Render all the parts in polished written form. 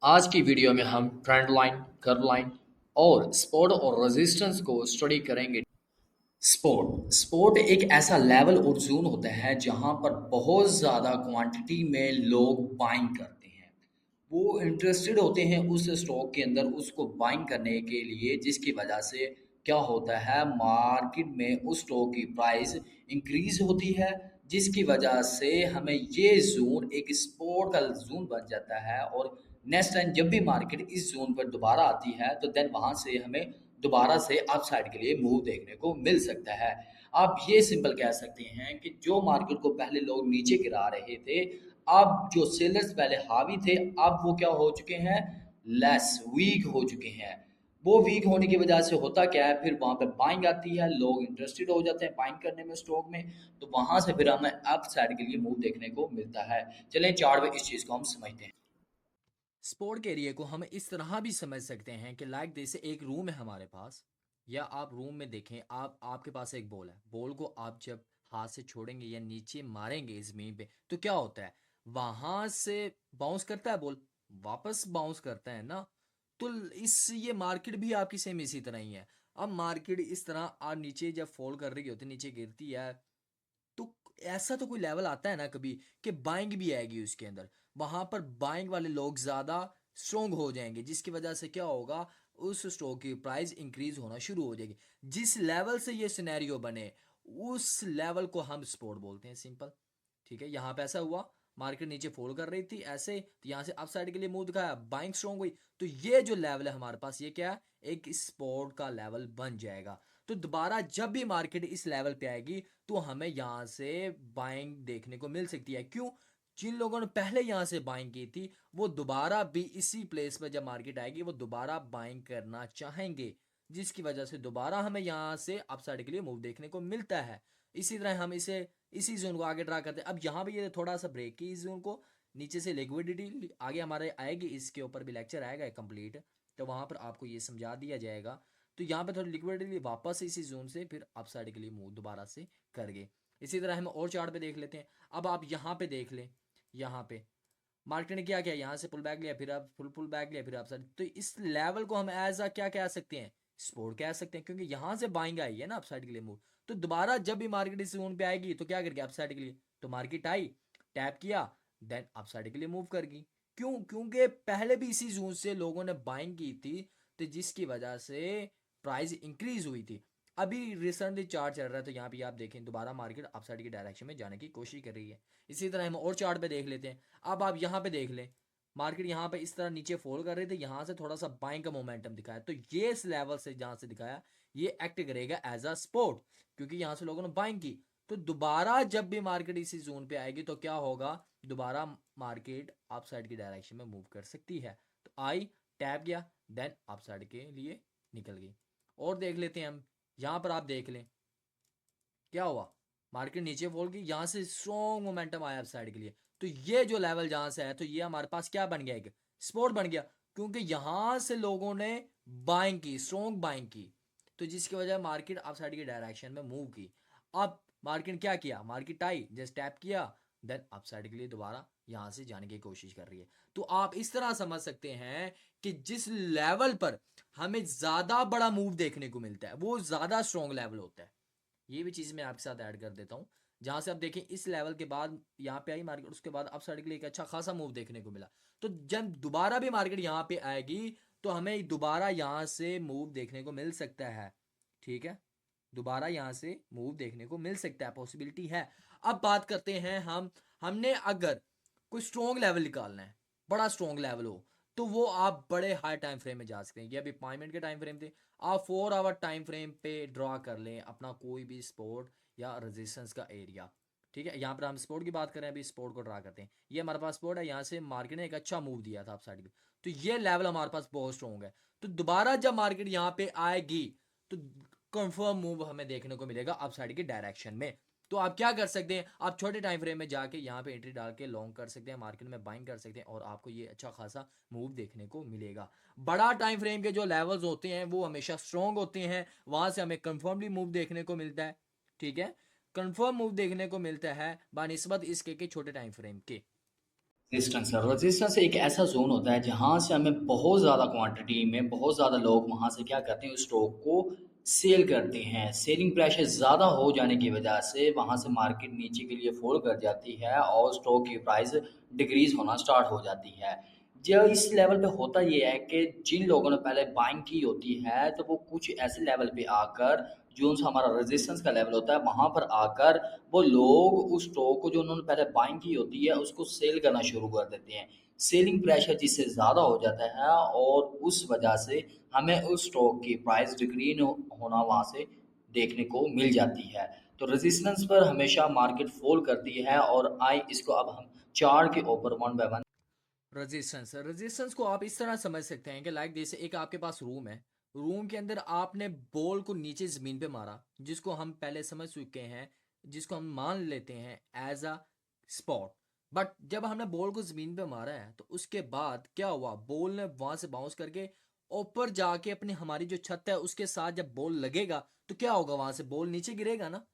आज की वीडियो में हम ट्रेंड लाइन, कर्व लाइन और सपोर्ट और रेजिस्टेंस को स्टडी करेंगे। सपोर्ट एक ऐसा लेवल और जोन होता है जहां पर बहुत ज़्यादा क्वांटिटी में लोग बाइंग करते हैं। वो इंटरेस्टेड होते हैं उस स्टॉक के अंदर उसको बाइंग करने के लिए, जिसकी वजह से क्या होता है, मार्केट में उस स्टॉक की प्राइस इंक्रीज होती है, जिसकी वजह से हमें ये जोन एक सपोर्ट का जोन बन जाता है। और नेक्स्ट टाइम जब भी मार्केट इस जोन पर दोबारा आती है तो देन वहां से हमें दोबारा से अपसाइड के लिए मूव देखने को मिल सकता है। आप ये सिंपल कह सकते हैं कि जो मार्केट को पहले लोग नीचे गिरा रहे थे, अब जो सेलर्स पहले हावी थे, अब वो क्या हो चुके हैं, लेस वीक हो चुके हैं। वो वीक होने की वजह से होता क्या है, फिर वहां पे बाइंग आती है, लोग इंटरेस्टेड हो जाते हैं बाइंग करने में स्टॉक में, तो वहां से फिर हमें अप साइड के लिए मूव देखने को मिलता है। चलें चार्ट में इस चीज को हम समझते हैं। स्पोर्ट के एरिया को हम इस तरह भी समझ सकते हैं कि लाइक जैसे एक रूम है हमारे पास, या आप रूम में देखें, आपके पास एक बॉल है। बॉल को आप जब हाथ से छोड़ेंगे या नीचे मारेंगे ज़मीन पे तो क्या होता है, वहां से बाउंस करता है बॉल, वापस बाउंस करता है ना। तो इस ये मार्केट भी आपकी सेम इसी तरह ही है। अब मार्केट इस तरह आप नीचे जब फॉल कर रही होती है, नीचे गिरती है, तो ऐसा तो कोई लेवल आता है ना कभी कि बाइंग भी आएगी उसके अंदर। वहां पर बाइंग वाले लोग ज्यादा स्ट्रोंग हो जाएंगे, जिसकी वजह से क्या होगा, उस स्टॉक की प्राइस इंक्रीज होना शुरू हो जाएगी। जिस लेवल से ये सिनेरियो बने, उस लेवल को हम सपोर्ट बोलते हैं, सिंपल। ठीक है, यहाँ पे ऐसा हुआ, मार्केट नीचे फॉल कर रही थी ऐसे, तो यहाँ से अप साइड के लिए मूव दिखाया, बाइंग स्ट्रोंग हुई, तो ये जो लेवल है हमारे पास, ये क्या है, एक सपोर्ट का लेवल बन जाएगा। तो दोबारा जब भी मार्केट इस लेवल पे आएगी तो हमें यहाँ से बाइंग देखने को मिल सकती है। क्यों? जिन लोगों ने पहले यहाँ से बाइंग की थी, वो दोबारा भी इसी प्लेस पे जब मार्केट आएगी वो दोबारा बाइंग करना चाहेंगे, जिसकी वजह से दोबारा हमें यहाँ से अपसाइड के लिए मूव देखने को मिलता है। इसी तरह हम इसे इसी जोन को आगे ड्रा करते हैं। अब यहाँ पे ये थोड़ा सा ब्रेक की इस जोन को, नीचे से लिक्विडिटी आगे हमारे आएगी, इसके ऊपर भी लेक्चर आएगा कंप्लीट, तो वहां पर आपको ये समझा दिया जाएगा। तो यहाँ पे थोड़ी लिक्विडिटी वापस इसी जोन से फिर अप साइड के लिए मूव दोबारा से कर गए। इसी तरह हम और चार्ट पे देख लेते हैं। अब आप यहाँ पे देख लें, यहाँ पे मार्केट ने क्या किया, यहाँ से पुल बैक लिया, फिर आप फुल पुल बैक लिया, फिर आप साइड, तो इस लेवल को हम एज अ क्या कह सकते हैं, सपोर्ट कह सकते हैं, क्योंकि यहाँ से बाइंग आई है ना अपसाइड के लिए मूव। तो दोबारा जब भी मार्केट इस जोन पे आएगी तो क्या करके अपसाइड के लिए, तो मार्केट आई, टैप किया, देन अपसाइड के लिए मूव करेगी। क्यों? क्योंकि पहले भी इसी जोन से लोगों ने बाइंग की थी, तो जिसकी वजह से प्राइस इंक्रीज हुई थी। अभी रिसेंटली चार्ट चल रहा है, तो यहाँ पे आप देखें दोबारा मार्केट अपसाइड की डायरेक्शन में जाने की कोशिश कर रही है। इसी तरह हम और चार्ट पे देख लेते हैं। अब आप यहाँ पे देख लें, मार्केट यहाँ पे इस तरह नीचे फॉल कर रहे थे, यहाँ से थोड़ा सा बाइंग का मोमेंटम दिखाया, तो ये इस लेवल से जहाँ से दिखाया, ये एक्ट करेगा एज अ सपोर्ट, क्योंकि यहाँ से लोगों ने बाइंग की। तो दोबारा जब भी मार्केट इसी जोन पे आएगी तो क्या होगा, दोबारा मार्केट अप साइड की डायरेक्शन में मूव कर सकती है। तो आई, टैप गया, देन अप साइड के लिए निकल गई। और देख लेते हैं हम, यहाँ पर आप देख लें क्या हुआ, मार्केट नीचे फॉल की, यहां से स्ट्रॉन्ग मोमेंटम आया अपसाइड के लिए। तो ये जो लेवल जहां से है, तो ये हमारे पास क्या बन गया, एक सपोर्ट बन गया, क्योंकि यहां से लोगों ने बाइंग की, स्ट्रॉन्ग बाइंग की, तो जिसकी वजह मार्केट अपसाइड की डायरेक्शन में मूव की। अब मार्केट क्या किया, मार्केट आई, जस्ट टैप किया, देन अपसाइड के लिए दोबारा यहां से जाने की कोशिश कर रही है। तो आप इस तरह समझ सकते हैं कि जिस लेवल पर हमें ज्यादा बड़ा मूव देखने को मिलता है वो ज्यादा स्ट्रॉन्ग लेवल होता है। ये भी चीज़ मैं आपके साथ ऐड कर देता हूँ। जहां से आप देखें इस लेवल के बाद यहाँ पे आई मार्केट, उसके बाद अप साइड के लिए एक अच्छा खासा मूव देखने को मिला। तो जब दोबारा भी मार्केट यहाँ पे आएगी तो हमें दोबारा यहाँ से मूव देखने को मिल सकता है। ठीक है, दोबारा यहाँ से मूव देखने को मिल सकता है, पॉसिबिलिटी है। अब बात करते हैं हम, हमने अगर कोई स्ट्रॉन्ग लेवल निकालना है, बड़ा स्ट्रॉन्ग लेवल हो, तो वो आप बड़े हाई टाइम फ्रेम में जा सकते हैं। ये अभी 5 मिनट के टाइम फ्रेम थे, आप 4 आवर टाइम फ्रेम पे ड्रॉ कर लें अपना कोई भी सपोर्ट या रेजिस्टेंस का एरिया। ठीक है, यहाँ पर हम सपोर्ट की बात करें, अभी सपोर्ट को ड्रा करते हैं। ये हमारे पास सपोर्ट है, यहाँ से मार्केट ने एक अच्छा मूव दिया था अप साइड की, तो ये लेवल हमारे पास बहुत स्ट्रॉन्ग है। तो दोबारा जब मार्केट यहाँ पे आएगी तो कंफर्म मूव हमें देखने को मिलेगा अप साइड की डायरेक्शन में। तो आप क्या कर सकते हैं, आप छोटे टाइम फ्रेम में जाके यहाँ पे एंट्री डाल के लॉन्ग कर सकते हैं, मार्केट में बाइंग कर सकते हैं, और आपको ये अच्छा खासा मूव देखने को मिलेगा। बड़ा टाइम फ्रेम के जो लेवल्स होते हैं वो हमेशा स्ट्रॉन्ग होते हैं, वहां से हमें कंफर्मली मूव देखने को मिलता है। ठीक है, कंफर्म मूव देखने को मिलता है बानिस्बत इसके के छोटे टाइम फ्रेम के। रेजिस्टेंस एक ऐसा जोन होता है जहां से हमें बहुत ज़्यादा क्वांटिटी में बहुत ज़्यादा लोग वहां से क्या करते हैं, उस स्टॉक को सेल करते हैं। सेलिंग प्रेशर ज़्यादा हो जाने की वजह से वहां से मार्केट नीचे के लिए फॉल कर जाती है और स्टॉक की प्राइस डिक्रीज होना स्टार्ट हो जाती है। जो इस लेवल पे होता ये है कि जिन लोगों ने पहले बाइंग की होती है तो वो कुछ ऐसे लेवल पे आकर, जो हमारा रेजिस्टेंस का लेवल होता है वहां पर आकर वो लोग उस स्टॉक को जो उन्होंने पहले बाइंग की होती है उसको सेल करना शुरू कर देते हैं। सेलिंग प्रेशर जिससे ज़्यादा हो जाता है और उस वजह से हमें उस स्टॉक की प्राइस डिक्रीज होना वहाँ से देखने को मिल जाती है। तो रेजिस्टेंस पर हमेशा मार्केट फॉल करती है और आई इसको अब हम चार्ट के ऊपर वन बाय वन। रेजिस्टेंस को आप इस तरह समझ सकते हैं कि लाइक जैसे एक आपके पास रूम है, रूम के अंदर आपने बॉल को नीचे ज़मीन पे मारा, जिसको हम पहले समझ चुके हैं, जिसको हम मान लेते हैं एज अ स्पॉट। बट जब हमने बॉल को ज़मीन पे मारा है तो उसके बाद क्या हुआ, बॉल ने वहां से बाउंस करके ऊपर जाके अपनी हमारी जो छत है उसके साथ जब बॉल लगेगा तो क्या होगा, वहां से बॉल नीचे गिरेगा ना।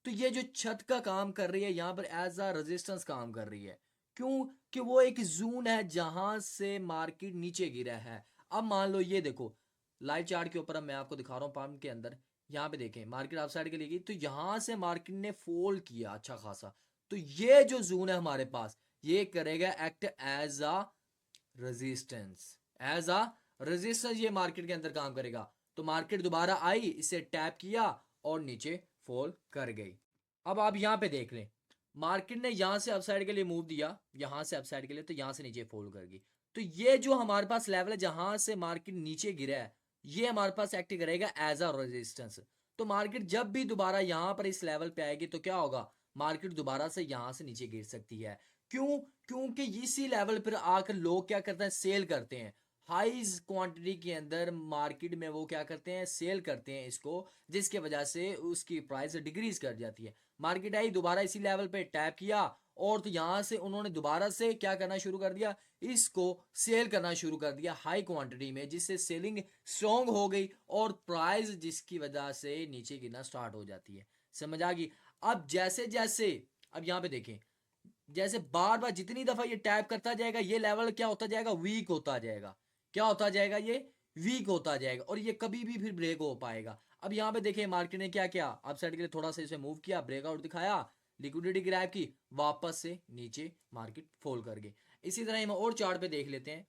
तो ये जो छत का काम कर रही है यहाँ पर एज अ रेजिस्टेंस काम कर रही है। क्यों? कि वो एक जून है जहां से मार्केट नीचे गिरा है। अब मान लो ये देखो लाइव चार्ट के ऊपर, अब मैं आपको दिखा रहा हूँ पाम के अंदर, यहाँ पे देखें मार्केट अपसाइड के लिए गई तो यहाँ से मार्केट ने फॉल किया अच्छा खासा। तो ये जो जून है हमारे पास, ये करेगा act as a resistance, as a resistance ये मार्केट के अंदर काम करेगा। तो मार्केट दोबारा आई, इसे टैप किया और नीचे फॉल कर गई। अब आप यहां पे देख लें, मार्केट ने यहां से अपसाइड के लिए मूव दिया, यहां से अपसाइड के लिए, तो यहां से नीचे फॉल कर गई। तो ये जो हमारे पास लेवल है जहां से मार्केट नीचे गिरा है, ये हमारे पास एक्ट करेगा एज अ रेजिस्टेंस। तो मार्केट जब भी दोबारा यहां पर इस लेवल पे आएगी तो क्या होगा, मार्केट दोबारा से यहां से नीचे गिर सकती है। क्यों? क्योंकि इसी लेवल पर आकर लोग क्या करते हैं, सेल करते हैं। हाई क्वांटिटी के अंदर मार्केट में वो क्या करते हैं, सेल करते हैं इसको, जिसके वजह से उसकी प्राइस डिक्रीज कर जाती है। मार्केट आई दोबारा इसी लेवल पे टैप किया और तो यहां से उन्होंने दोबारा से क्या करना शुरू कर दिया, इसको सेल करना शुरू कर दिया हाई क्वांटिटी में, जिससे सेलिंग स्ट्रॉन्ग हो गई और प्राइस जिसकी वजह से नीचे गिरना स्टार्ट हो जाती है। समझ आ गई? अब जैसे जैसे, अब यहां पे देखें, जैसे बार बार जितनी दफा ये टैप करता जाएगा ये लेवल क्या होता जाएगा, वीक होता जाएगा। क्या होता जाएगा, ये वीक होता जाएगा और ये कभी भी फिर ब्रेक हो पाएगा। अब यहाँ पे देखिए मार्केट ने क्या किया, अपसाइड के लिए थोड़ा सा इसे मूव किया, ब्रेकआउट दिखाया, लिक्विडिटी ग्रैब की, वापस से नीचे मार्केट फॉल कर गई। इसी तरह हम और चार्ट पे देख लेते हैं।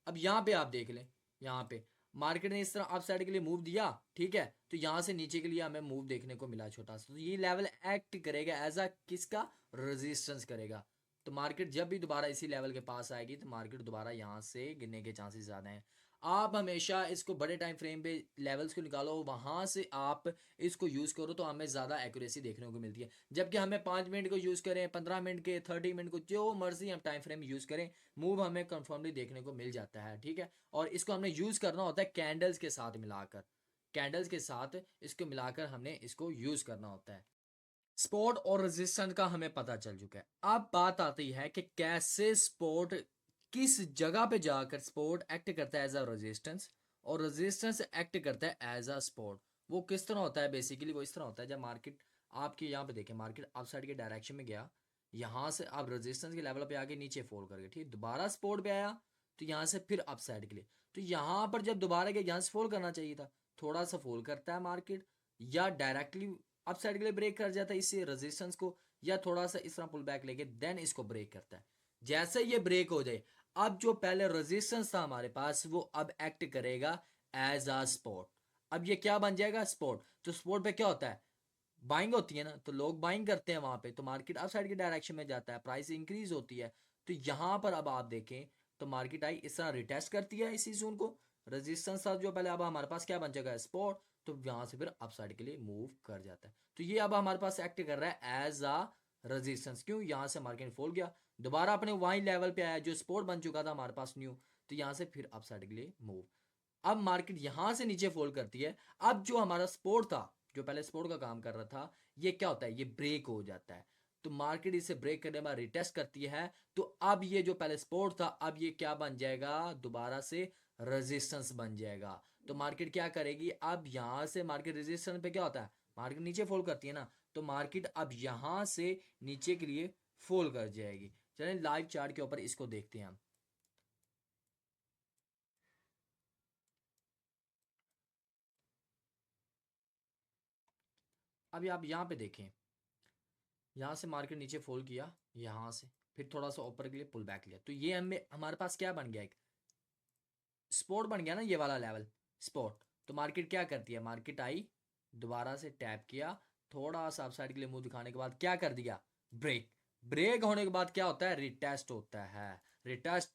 अब यहाँ पे आप देख लें, यहाँ पे मार्केट ने इस तरह अप साइड के लिए मूव दिया, ठीक है, तो यहाँ से नीचे के लिए हमें मूव देखने को मिला छोटा सा, तो ये लेवल एक्ट करेगा एज अ किसका, रेजिस्टेंस करेगा। तो मार्केट जब भी दोबारा इसी लेवल के पास आएगी तो मार्केट दोबारा यहाँ से गिरने के चांसेस ज़्यादा हैं। आप हमेशा इसको बड़े टाइम फ्रेम पे लेवल्स को निकालो, वहां से आप इसको यूज़ करो तो हमें ज़्यादा एक्यूरेसी देखने को मिलती है। जबकि हमें 5 मिनट को यूज़ करें, 15 मिनट के, 30 मिनट को, जो मर्जी हम टाइम फ्रेम यूज़ करें, मूव हमें कंफर्मली देखने को मिल जाता है। ठीक है, और इसको हमने यूज़ करना होता है कैंडल्स के साथ मिलाकर, कैंडल्स के साथ इसको मिलाकर हमने इसको यूज़ करना होता है। स्पोर्ट और रेजिस्टेंस का हमें पता चल चुका है। अब बात आती है कि कैसे स्पोर्ट, किस जगह पे जाकर स्पोर्ट एक्ट करता है एज अ रेजिस्टेंस और रेजिस्टेंस एक्ट करता है एज अ स्पोर्ट। वो किस तरह होता है, बेसिकली वो इस तरह होता है, जब मार्केट आपके यहाँ पे देखें, मार्केट अपसाइड के डायरेक्शन में गया, यहाँ से आप रेजिस्टेंस के लेवल पे आके नीचे फॉल कर गए, ठीक, दोबारा स्पोर्ट पे आया तो यहाँ से फिर अपसाइड के लिए, तो यहाँ पर जब दोबारा गया यहाँ से फॉल करना चाहिए था, थोड़ा सा फॉल करता है मार्केट, या डायरेक्टली अप साइड के लिए ब्रेक कर जाता है इससे रेजिस्टेंस को, या थोड़ा सा इस तरह पुल बैक लेके देन इसको ब्रेक करता है। जैसे ये ब्रेक हो जाए, अब जो पहले रेजिस्टेंस था हमारे पास वो अब एक्ट करेगा एज अ सपोर्ट। अब ये क्या बन जाएगा, सपोर्ट। तो सपोर्ट पे क्या होता है, बाइंग होती है ना, तो लोग बाइंग करते हैं वहां पे, तो मार्केट अप साइड के डायरेक्शन में जाता है, प्राइस इंक्रीज होती है। तो यहां पर अब आप देखें तो मार्केट आई इस तरह रिटेस्ट करती है इसी जोन को, रेजिस्टेंस था जो पहले, अब हमारे पास क्या बन जाएगा, सपोर्ट। तो यहां से फिर अप साइड के लिए मूव कर जाता है। तो ये अब हमारे पास एक्ट कर रहा है एज अ रेजिस्टेंस। क्यों? यहां से मार्केट फॉल गया, दोबारा अपने वही लेवल पे आया जो सपोर्ट बन चुका था हमारे पास न्यू, तो यहां से फिर अप साइड के लिए मूव। अब मार्केट यहां से नीचे फॉल करती है, अब जो हमारा सपोर्ट था, जो पहले सपोर्ट का काम कर रहा था, ये क्या होता है, ये ब्रेक हो जाता है। तो मार्केट इसे ब्रेक करने में रिटेस्ट करती है, तो अब ये जो पहले सपोर्ट था अब ये क्या बन जाएगा, दोबारा से रेजिस्टेंस बन जाएगा। तो मार्केट क्या करेगी, अब यहां से मार्केट रेजिस्टेंस पे क्या होता है, मार्केट नीचे फॉल करती है ना, तो मार्केट अब यहां से नीचे के लिए फॉल कर जाएगी। चलें लाइव चार्ट के ऊपर इसको देखते हैं हम। अभी आप यहाँ पे देखें, यहाँ से मार्केट नीचे फॉल किया, यहाँ से फिर थोड़ा सा ऊपर के लिए पुल बैक लिया, तो ये हमें हमारे पास क्या बन गया, एक स्पॉट बन गया ना, ये वाला लेवल स्पॉट। तो मार्केट क्या करती है, मार्केट आई, दोबारा से टैप किया, थोड़ा सा अपसाइड के लिए मुंह दिखाने के बाद क्या कर दिया, ब्रेक। ब्रेक होने के बाद क्या होता है, रिटेस्ट होता है, रिटेस्ट।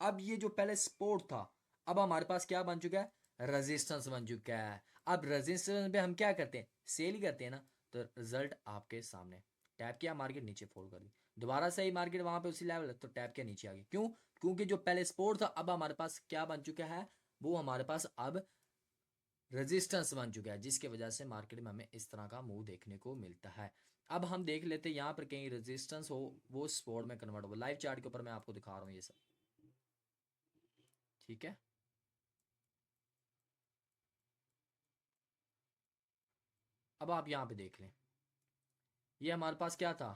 अब ये जो पहले सपोर्ट था, अब हमारे पास क्या बन चुका है, रेजिस्टेंस बन चुका है। अब रेजिस्टेंस पे हम क्या करते हैं, सेल ही करते हैं ना। तो रिजल्ट आपके सामने, टैप किया मार्केट नीचे फॉल कर दी, दोबारा से ही मार्केट वहां पे उसी लेवल, तो टैप किया नीचे आ गई। क्यों, क्योंकि जो पहले सपोर्ट था अब हमारे पास क्या बन चुका है, वो हमारे पास अब रेजिस्टेंस बन चुका है, जिसकी वजह से मार्केट में हमें इस तरह का मूव देखने को मिलता है। अब हम देख लेते हैं यहाँ पर कहीं रेजिस्टेंस हो वो सपोर्ट में कन्वर्ट हो। लाइव चार्ट के ऊपर मैं आपको दिखा रहा हूँ ये सब, ठीक है। अब आप यहाँ पे देख लें, ये हमारे पास क्या था,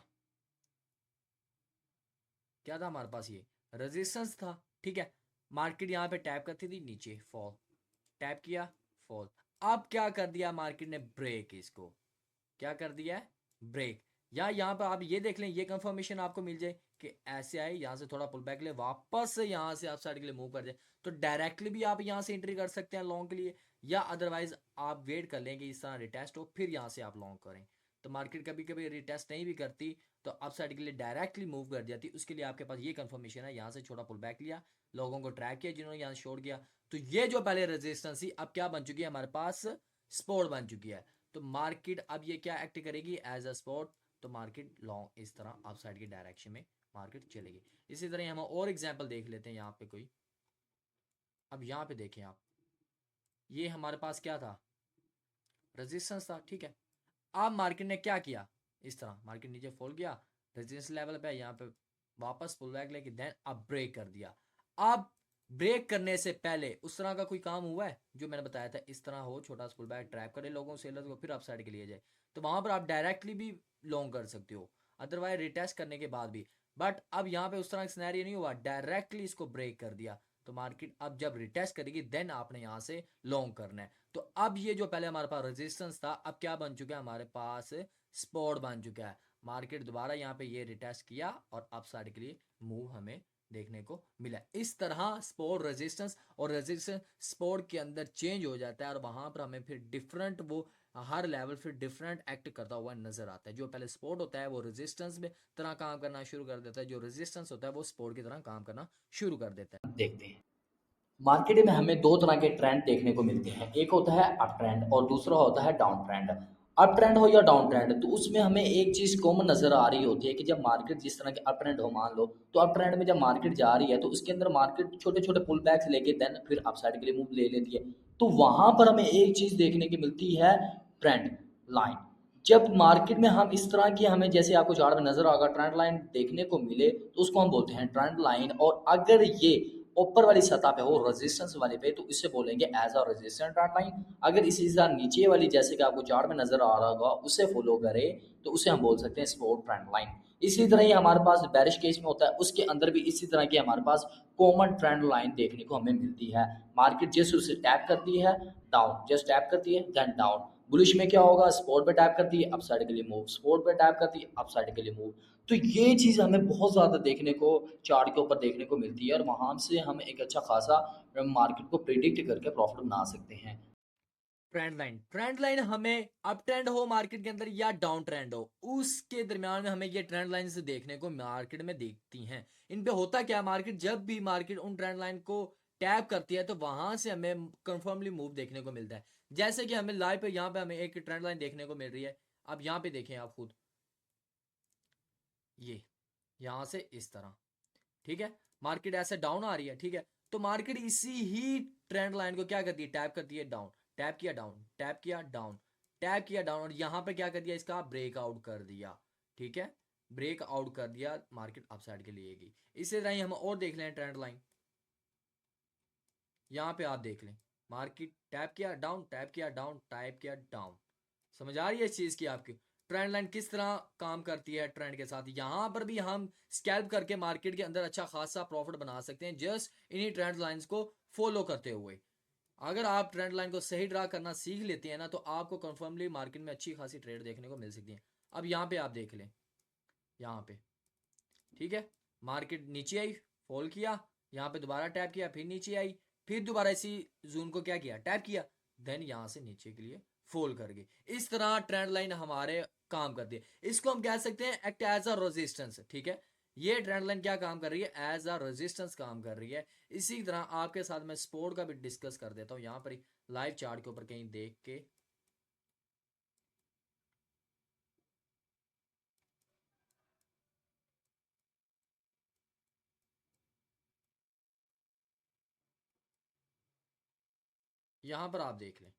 क्या था हमारे पास, ये रेजिस्टेंस था, ठीक है। मार्केट यहाँ पे टैप करती थी, नीचे फॉल, टैप किया, फॉल। अब क्या कर दिया मार्केट ने, ब्रेक, इसको क्या कर दिया है, ब्रेक। या यहाँ पर आप ये देख लें, ये कंफर्मेशन आपको मिल जाए कि ऐसे आए, यहाँ से थोड़ा पुल बैक ले, वापस यहाँ से आप साइड के लिए मूव कर जाए, तो डायरेक्टली भी आप यहाँ से एंट्री कर सकते हैं लॉन्ग के लिए, या अदरवाइज आप वेट कर लें कि इस तरह रिटेस्ट हो, फिर यहाँ से आप लॉन्ग करें। तो मार्केट कभी कभी रिटेस्ट नहीं भी करती, तो अप साइड के लिए डायरेक्टली मूव कर जाती, उसके लिए आपके पास ये कंफर्मेशन है, यहाँ से छोटा पुल बैक लिया, लोगों को ट्रैक किया जिन्होंने यहाँ छोड़ किया, तो ये जो पहले रेजिस्टेंस थी अब क्या बन चुकी है हमारे पास, सपोर्ट बन चुकी है। तो मार्केट अब ये क्या एक्ट करेगी, एज अ स्पॉट। तो मार्केट लॉन्ग इस तरह अप साइड की डायरेक्शन में मार्केट चलेगी। इसी तरह हम और एग्जांपल देख लेते हैं यहाँ पे कोई। अब यहाँ पे देखें आप, ये हमारे पास क्या था, रेजिस्टेंस था, ठीक है। अब मार्केट ने क्या किया, इस तरह मार्केट नीचे फॉल किया, रेजिस्टेंस लेवल पे, यहाँ पे वापस पुल बैक लेके देन अब ब्रेक कर दिया। अब ब्रेक करने से पहले उस तरह का कोई काम हुआ है जो मैंने बताया था, इस तरह हो, छोटा पुल बैक ट्रैप करे लोगों सेलर को, फिर अप साइड के लिए जाए, तो वहां पर आप डायरेक्टली भी लॉन्ग कर सकते हो, अदरवाइज रिटेस्ट करने के बाद भी। बट अब यहाँ पे उस तरह का सिनेरियो नहीं हुआ, डायरेक्टली इसको ब्रेक कर दिया, तो मार्केट अब जब रिटेस्ट करेगी देन आपने यहाँ से लॉन्ग करना है। तो अब ये जो पहले हमारे पास रेजिस्टेंस था अब क्या बन चुका है, हमारे पास सपोर्ट बन चुका है। मार्केट दोबारा यहाँ पे ये रिटेस्ट किया और अप साइड के लिए मूव हमें देखने को मिला। इस तरह सपोर्ट रेजिस्टेंस और रेजिस्टेंस सपोर्ट के अंदर चेंज हो जाता है, और वहां पर हमें फिर डिफरेंट वो हर लेवल फिर डिफरेंट एक्ट करता हुआ नजर आता है। जो पहले सपोर्ट होता है वो रेजिस्टेंस में तरह काम करना शुरू कर देता है, जो रेजिस्टेंस होता है वो सपोर्ट की तरह काम करना शुरू कर देता है। देखते हैं, मार्केट में हमें दो तरह के ट्रेंड देखने को मिलते हैं, एक होता है अप ट्रेंड और दूसरा होता है डाउन ट्रेंड। अप ट्रेंड हो या डाउन ट्रेंड, तो उसमें हमें एक चीज़ कॉमन नज़र आ रही होती है कि जब मार्केट जिस तरह के अप ट्रेंड हो, मान लो तो अप ट्रेंड में जब मार्केट जा रही है तो उसके अंदर मार्केट छोटे छोटे पुल बैक्स लेके देन फिर अप साइड के लिए मूव ले लेती है, तो वहां पर हमें एक चीज़ देखने की मिलती है, ट्रेंड लाइन। जब मार्केट में हम इस तरह की, हमें जैसे आपको चार्ट में नजर आएगा, ट्रेंड लाइन देखने को मिले तो उसको हम बोलते हैं ट्रेंड लाइन। और अगर ये ऊपर वाली सतह पे हो, रेजिस्टेंस वाले पे, तो इसे बोलेंगे as a resistant trend line. अगर इसी तरह नीचे वाली, जैसे कि आपको चार्ट में नजर आ रहा होगा, उसे फॉलो करे तो उसे हम बोल सकते हैं सपोर्ट ट्रेंड लाइन। इसी तरह ही हमारे पास बेरिश केस में होता है, उसके अंदर भी इसी तरह की हमारे पास कॉमन ट्रेंड लाइन देखने को हमें मिलती है। मार्केट जैसे उसे टैप करती है डाउन, जस्ट टैप करती है देन डाउन। बुलिश में क्या होगा, सपोर्ट पे टैप करती है अपसाइड के लिए मूव, सपोर्ट पे टैप करती है अपसाइड के लिए मूव। तो ये चीज़ हमें बहुत ज़्यादा देखने को चार्ट के ऊपर देखने को मिलती है, और वहाँ से हम एक अच्छा खासा मार्केट को प्रिडिक्ट करके प्रॉफिट बना सकते हैं। ट्रेंड लाइन, ट्रेंड लाइन हमें अप ट्रेंड हो मार्केट के अंदर या डाउन ट्रेंड हो, उसके दरमियान में हमें ये ट्रेंड लाइन से देखने को मार्केट में देखती हैं। इन पे होता क्या, मार्केट जब भी मार्केट उन ट्रेंड लाइन को टैप करती है तो वहां से हमें कंफर्मली मूव देखने को मिलता है। जैसे कि हमें लाइव पे यहाँ पे हमें एक ट्रेंड लाइन देखने को मिल रही है, अब यहाँ पे देखें आप खुद, ये यहाँ से इस तरह, ठीक है, मार्केट ऐसे डाउन आ रही है, ठीक है। तो मार्केट इसी ही ट्रेंड लाइन को क्या करती है, टैप करती है डाउन, टैप किया डाउन, टैप किया डाउन, टैप किया डाउन, और यहां पे क्या कर दिया, इसका ब्रेकआउट कर दिया, ठीक है, ब्रेकआउट कर दिया, मार्केट अपसाइड के लिए गई। इसी तरह ही हम और देख लें ट्रेंड लाइन, यहां पे आप देख लें, मार्केट टैप किया डाउन, टैप किया डाउन, टैप किया डाउन, समझ आ रही है इस चीज़ की आपकी? ट्रेंड लाइन किस तरह काम करती है ट्रेंड के साथ। यहाँ पर भी हम स्कैल्प करके मार्केट के अंदर अच्छा खासा प्रॉफिट बना सकते हैं जस्ट इन्हीं ट्रेंड लाइंस को फॉलो करते हुए। अगर आप ट्रेंड लाइन को सही ड्रा करना सीख लेते हैं ना, तो आपको कंफर्मली मार्केट में अच्छी खासी ट्रेड देखने को मिल सकती है। अब यहाँ पे आप देख लें, यहाँ पे ठीक है, मार्केट नीचे आई, फॉल किया, यहाँ पे दोबारा टैप किया, फिर नीचे आई, फिर दोबारा इसी जोन को क्या किया, टैप किया, देन यहाँ से नीचे के लिए फॉल कर गई। इस तरह ट्रेंड लाइन हमारे काम करती है। इसको हम कह सकते हैं एक्ट एज अ रेजिस्टेंस। ठीक है, ये ट्रेंड लाइन क्या काम कर रही है, एज अ रेजिस्टेंस काम कर रही है। इसी तरह आपके साथ मैं स्पोर्ट का भी डिस्कस कर देता हूँ यहाँ पर लाइव चार्ट के ऊपर कहीं देख के। यहाँ पर आप देख लें,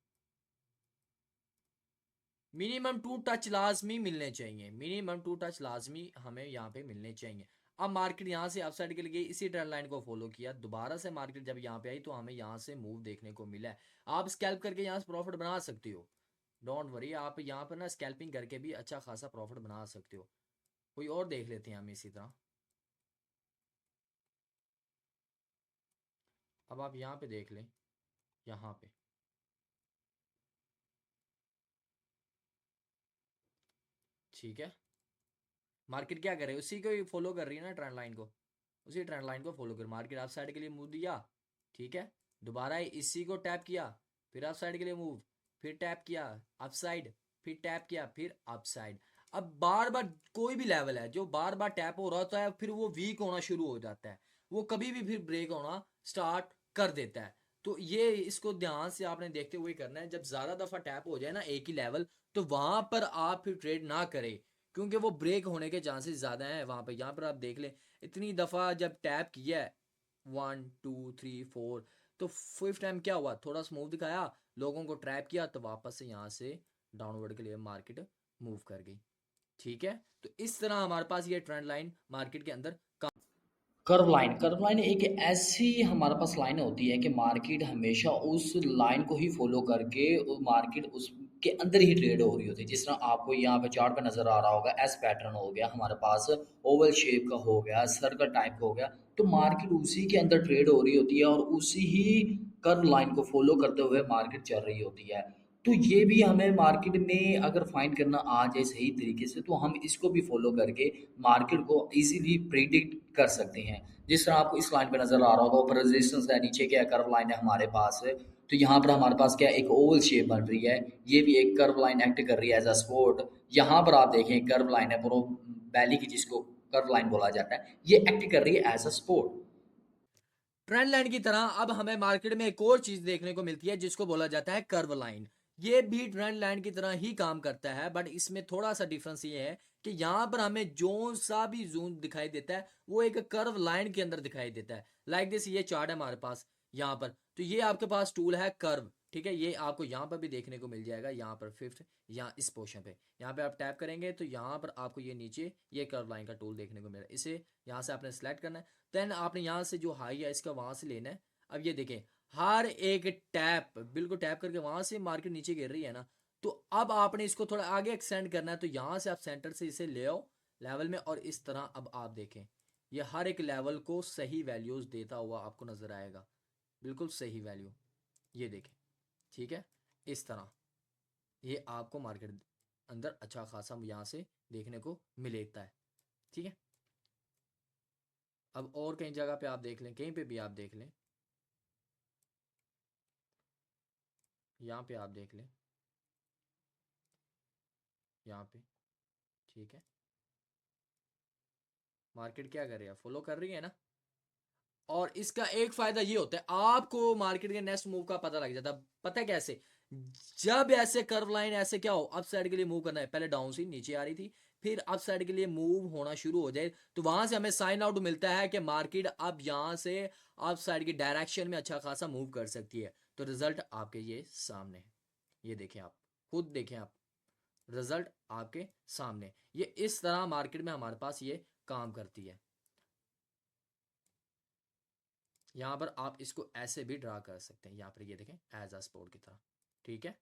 मिनिमम 2 टच लाजमी मिलने चाहिए, मिनिमम 2 टच लाजमी हमें यहाँ पे मिलने चाहिए। अब मार्केट यहाँ से अपसाइड के लिए इसी ट्रेंड लाइन को फॉलो किया, दोबारा से मार्केट जब यहाँ पे आई तो हमें यहाँ से मूव देखने को मिला है। आप स्कैल्प करके यहाँ से प्रॉफिट बना सकते हो, डोंट वरी। आप यहाँ पर ना स्कैल्पिंग करके भी अच्छा खासा प्रॉफिट बना सकते हो। कोई और देख लेते हैं हम इसी तरह। अब आप यहाँ पे देख लें, यहाँ पे ठीक है, मार्केट क्या कर रही है, उसी को ही फॉलो कर रही है ना ट्रेंड लाइन को, उसी ट्रेंड लाइन को फॉलो कर मार्केट अप साइड के लिए मूव दिया। ठीक है, दोबारा इसी को टैप किया, फिर अप साइड के लिए मूव, फिर टैप किया अप साइड, फिर टैप किया, फिर अप साइड। अब बार बार कोई भी लेवल है जो बार बार टैप हो रहा होता है, फिर वो वीक होना शुरू हो जाता है, वो कभी भी फिर ब्रेक होना स्टार्ट कर देता है। तो ये इसको ध्यान से आपने देखते हुए करना है। जब ज्यादा दफा टैप हो जाए ना एक ही लेवल, तो वहां पर आप फिर ट्रेड ना करें, क्योंकि वो ब्रेक होने के चांसेस ज़्यादा हैं वहाँ पे। यहाँ पर आप देख लें, इतनी दफ़ा जब टैप किया है, 1 2 3 4, तो फिफ्थ टाइम क्या हुआ, थोड़ा स्मूथ दिखाया, लोगों को ट्रैप किया, तो वापस से यहाँ से डाउनवर्ड के लिए मार्केट मूव कर गई। ठीक है, तो इस तरह हमारे पास ये ट्रेंड लाइन मार्केट के अंदर कर्व लाइन एक ऐसी हमारे पास लाइन होती है कि मार्केट हमेशा उस लाइन को ही फॉलो करके मार्केट उसके अंदर ही ट्रेड हो रही होती है। जिस तरह आपको यहाँ पे चार्ट पे नजर आ रहा होगा, एस पैटर्न हो गया हमारे पास, ओवल शेप का हो गया, सर्कल टाइप का हो गया, तो मार्केट उसी के अंदर ट्रेड हो रही होती है और उसी ही कर्व लाइन को फॉलो करते हुए मार्केट चल रही होती है। तो ये भी हमें मार्केट में अगर फाइंड करना आ जाए सही तरीके से, तो हम इसको भी फॉलो करके मार्केट को इजीली प्रिडिक्ट कर सकते हैं। जिस तरह आपको इस लाइन पे नजर आ रहा होगा, ऊपर रेजिस्टेंस है, नीचे क्या कर्व लाइन है हमारे पास है, तो यहाँ पर हमारे पास क्या एक ओवल शेप बन रही है, ये भी एक कर्व लाइन एक्ट कर रही है एज अ सपोर्ट। यहाँ पर आप देखें कर्व लाइन है, प्रो बैली की, जिसको कर्व लाइन बोला जाता है, ये एक्ट कर रही है as a support. Trend line की तरह अब हमें मार्केट में एक और चीज देखने को मिलती है जिसको बोला जाता है कर्व लाइन। ये भी ट्रेंड लाइन की तरह ही काम करता है, बट इसमें थोड़ा सा डिफरेंस ये है कि यहाँ पर हमें जो सा भी जोन दिखाई देता है वो एक कर्व लाइन के अंदर दिखाई देता है। लाइक दिस, ये चार्ट है हमारे पास यहाँ पर, तो ये आपके पास टूल है कर्व। ठीक है, ये आपको यहाँ पर भी देखने को मिल जाएगा, यहाँ पर फिफ्थ, यहाँ इस पोर्शन पे, यहाँ पे आप टैप करेंगे तो यहाँ पर आपको ये नीचे ये कर्व लाइन का टूल देखने को मिल रहा है। इसे यहाँ से आपने सेलेक्ट करना है, देन आपने यहाँ से जो हाई है इसका वहां से लेना है। अब ये देखें, हर एक टैप बिल्कुल टैप करके वहां से मार्केट नीचे गिर रही है ना, तो अब आपने इसको थोड़ा आगे एक्सटेंड करना है, तो यहाँ से आप सेंटर से इसे ले आओ लेवल में, और इस तरह अब आप देखें ये हर एक लेवल को सही वैल्यूज देता हुआ आपको नजर आएगा, बिल्कुल सही वैल्यू, ये देखें। ठीक है, इस तरह ये आपको मार्केट अंदर अच्छा खासा यहाँ से देखने को मिलेता है। ठीक है, अब और कहीं जगह पे आप देख लें, कहीं पे भी आप देख लें, यहाँ पे आप देख लें, यहाँ पे ठीक है, मार्केट क्या कर रही है, फॉलो कर रही है ना। और इसका एक फायदा ये होता है, आपको मार्केट के नेक्स्ट मूव का पता लग जाता है। पता है कैसे, जब ऐसे कर्व लाइन ऐसे क्या हो, अप साइड के लिए मूव करना है, पहले डाउन से नीचे आ रही थी, फिर अप साइड के लिए मूव होना शुरू हो जाए, तो वहां से हमें साइन आउट मिलता है कि मार्केट अब यहां से अप साइड की डायरेक्शन में अच्छा खासा मूव कर सकती है। तो रिजल्ट आपके ये सामने है, ये देखें, आप खुद देखें, आप रिजल्ट आपके सामने, ये इस तरह मार्केट में हमारे पास ये काम करती है। यहाँ पर आप इसको ऐसे भी ड्रा कर सकते हैं, यहाँ पर ये देखें एज अ स्पोर्ट की तरह। ठीक है,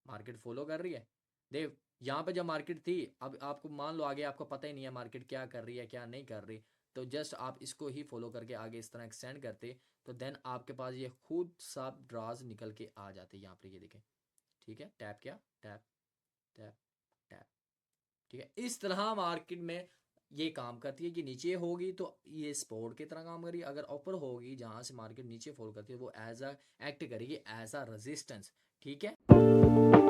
मार्केट फॉलो कर रही है। देव, यहाँ पे जब मार्केट थी, अब आपको मान लो आगे आपको पता ही नहीं है मार्केट क्या कर रही है क्या नहीं कर रही, तो जस्ट आप इसको ही फॉलो करके आगे इस तरह एक्सटेंड करते, तो देन आपके पास ये खुद सा ड्राज निकल के आ जाते यहाँ पे, ये देखें। ठीक है, टैप किया, टैप टैप टैप। ठीक है, इस तरह मार्केट में ये काम करती है कि नीचे होगी तो ये सपोर्ट की तरह काम करेगी, अगर ऊपर होगी जहाँ से मार्केट नीचे फॉल करती है वो एज अ एक्ट करेगी एज अ रेजिस्टेंस। ठीक है।